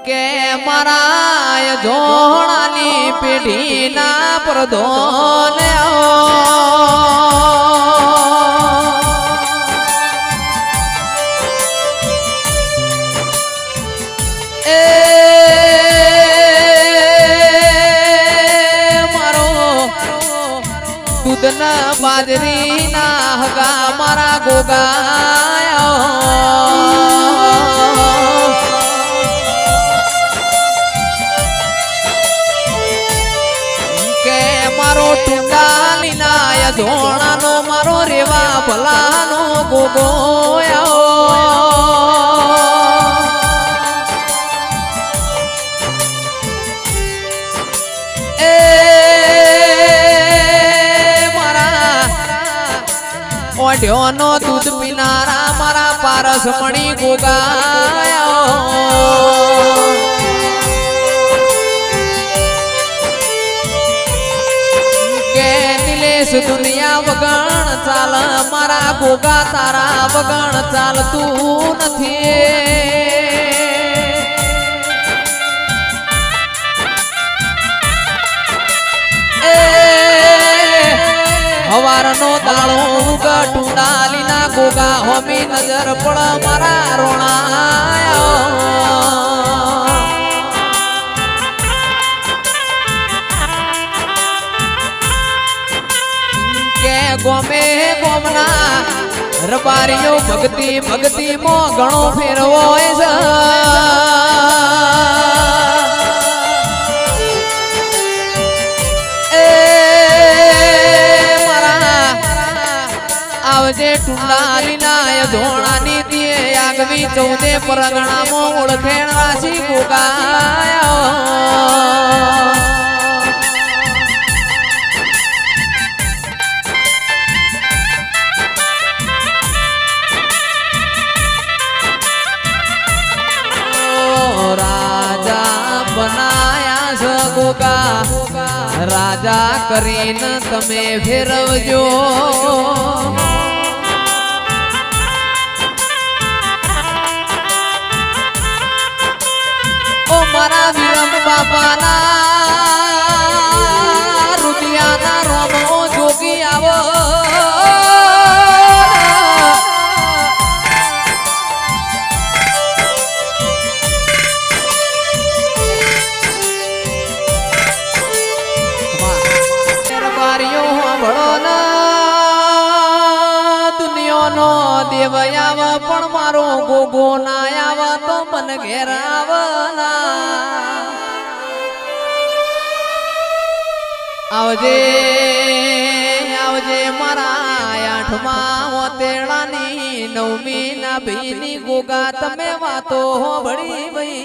કે મારા જોણાની પેઢીના પ્રધોને દૂધના બાજરીના હગા મારા ગોગા કે મારો ટુંડાલીના ધોણાનો મારો રેવા ભલાનો ગોગો ઓઢ્યોનો દૂધ પીનારા મારા પારસ મણી ગોગા કે નિલેશ દુનિયા વગણ ચાલ મારા ગોગા તારા વગણ ચાલતું નથી હવારનો દાળો ઉગા ટુંડાલીના ગોગા હોમી નજર પડ મારા રોણા કે ગોમે ગોમના રબારીઓ ભક્તિ ભક્તિ મો ઘણો ફેરવો છે આવજે ટુંડાલીના ધોણાની દિયે આગવી 14 પરગણામાં ઓળખેણ રાશી ગોગા રાજા બનાયા છે ગોગા રાજા કરીને તમે ફેરવજો મારા વિરમ બાપાના રુદિયાના રોમો જોગી આવો બારીઓ સાંભળો ના દુનિયાનો દેવ આવ પણ મારો ગોગો ના આવ તો મન ઘેર આવજે આવજે મારા 8મા ઓતેડાની 9મી ના ભીની ગોગા તમે વાતો હોબળી ભઈ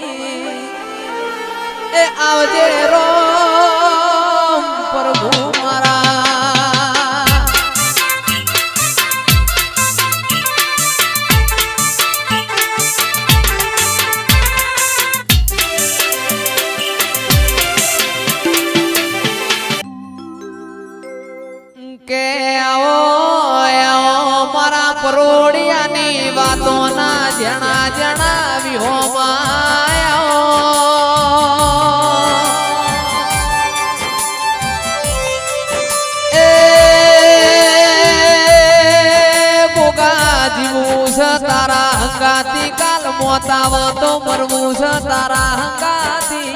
એ આવજે રોમ પ્રભુ મારા કે આવો મારા પરોડિયાની વાતોના જણા જણાવ્યો એ ગોગા જીવું છે તારા હંગાતી કાલ મોતાવ તો મરવું છે તારા હંગાતી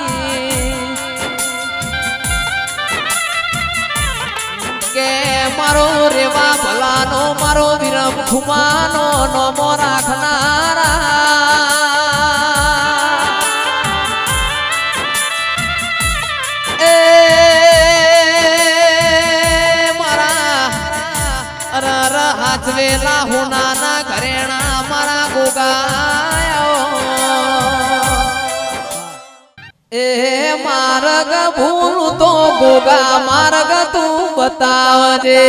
કે મારો રેવા ભલાનો મારો વિરમ ખુમાનો નોમો રાખનારા એ મારા અરર હાચવેલા હોનાના ઘરેણા મારા ગોગા એ માર્ગ ભૂલ તો ગોગા માર્ગ તું બતાવજે